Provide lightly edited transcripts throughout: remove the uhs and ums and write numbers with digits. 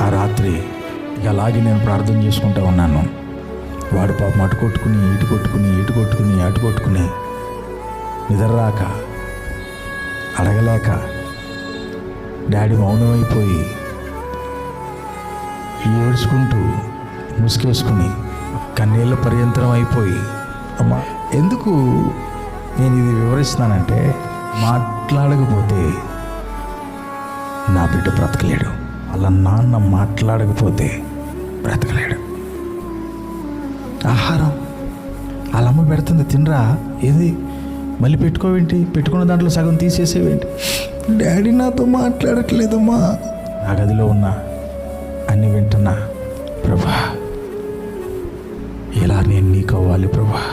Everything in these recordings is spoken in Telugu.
ఆ రాత్రి ఇక అలాగే నేను ప్రార్థన చేసుకుంటూ ఉన్నాను. వాడు పాపం అటు కొట్టుకుని అటు కొట్టుకుని నిద్ర రాక, అడగలేక, డాడీ మౌనమైపోయి ఏడ్చుకుంటూ ముసుకేసుకుని కన్నీళ్ళ పర్యంతరం అయిపోయి, అమ్మా ఎందుకు నేను ఇది వివరిస్తున్నానంటే, మాట్లాడకపోతే నా బిడ్డ బ్రతకలేడు, వాళ్ళ నాన్న మాట్లాడకపోతే బ్రతకలేడు. ఆహారం వాళ్ళ అమ్మ పెడుతుంది, తినరా, ఏది మళ్ళీ పెట్టుకోవేంటి, పెట్టుకున్న దాంట్లో సగం తీసేసేవేంటి, డాడీ నాతో మాట్లాడట్లేదమ్మా. నా గదిలో ఉన్న అన్ని వింటున్నా, ప్రభా ఇలా నేను నీకు అవ్వాలి ప్రభా.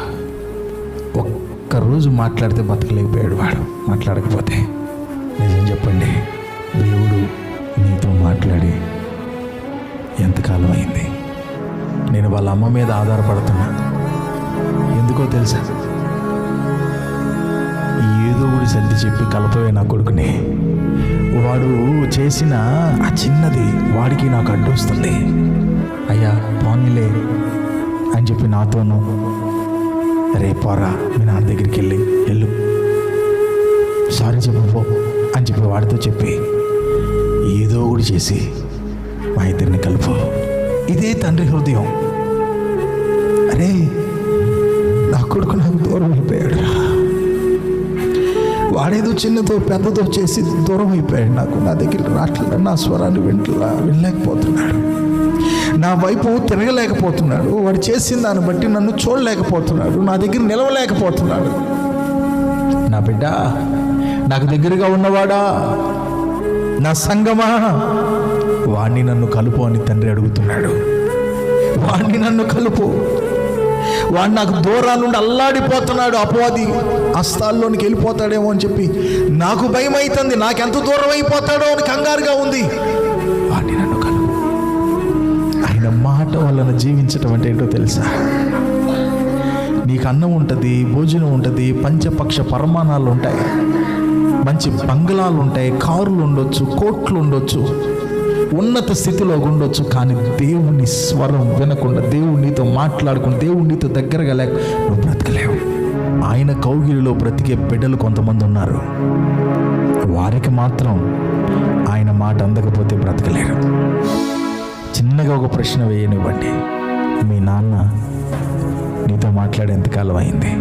ఒక్కరోజు మాట్లాడితే బతకలేకపోయాడు వాడు, మాట్లాడకపోతే. నిజం చెప్పండి, దేవుడు నీతో మాట్లాడి ఎంతకాలం అయింది? నేను వాళ్ళ అమ్మ మీద ఆధారపడుతున్నా. ఎందుకో తెలుసా, ఏదో కూడా సర్ది చెప్పి కలపవే నా కొడుకుని. వాడు చేసిన ఆ చిన్నది వాడికి నాకు అడ్డొస్తుంది. అయ్యా పోనీలే అని చెప్పి నాతోనూ, రేపోరా మీ నాన్న దగ్గరికి వెళ్ళు సారీ చెప్పు అని చెప్పి వాడితో చెప్పి ఏదో ఒకటి చేసి మా ఇద్దరిని కలుపు. ఇదే తండ్రి హృదయం. అరే నా కొడుకు నాకు దూరం అయిపోయాడు, వాడేదో చిన్నతో పెద్దతో చేసి దూరం అయిపోయాడు నాకు. నా దగ్గరికి రావట్లేదు, నా స్వరాన్ని వినలేకపోతున్నాడు, నా వైపు తిరగలేకపోతున్నాడు, వాడు చేసిన దాన్ని బట్టి నన్ను చూడలేకపోతున్నాడు, నా దగ్గర నిలవలేకపోతున్నాడు. నా బిడ్డ, నాకు దగ్గరగా ఉన్నవాడా, నా సంగమా, వాణ్ణి నన్ను కలుపు అని తండ్రి అడుగుతున్నాడు. వాణ్ణి నన్ను కలుపు. వాడు నాకు దూరాల నుండి అల్లాడిపోతున్నాడు, అపవాది హస్తాల్లోనికి వెళ్ళిపోతాడేమో అని చెప్పి నాకు భయం అవుతుంది. నాకెంత దూరం అయిపోతాడో అని కంగారుగా ఉంది. వాణ్ణి నన్ను కలుపు. ఆయన మాట వలన జీవించటం అంటే ఏంటో తెలుసా? నీకు అన్నం ఉంటుంది, భోజనం ఉంటుంది, పంచపక్ష పరమాణాలు ఉంటాయి, మంచి బంగ్లాలు ఉంటాయి, కారులు ఉండొచ్చు, కోట్లు ఉండొచ్చు, ఉన్నత స్థితిలో ఉండొచ్చు. కానీ దేవుని స్వరం వినకుండా, దేవునితో మాట్లాడుకుని, దేవునితో దగ్గరగా లేక నువ్వు బ్రతకలేవు. ఆయన కౌగిలిలో బ్రతికే బిడ్డలు కొంతమంది ఉన్నారు. వారికి మాత్రం ఆయన మాట అందకపోతే బ్రతకలేరు. చిన్నగా ఒక ప్రశ్న వేయనివ్వండి, మీ నాన్న నీతో మాట్లాడే ఎంతకాలం అయింది?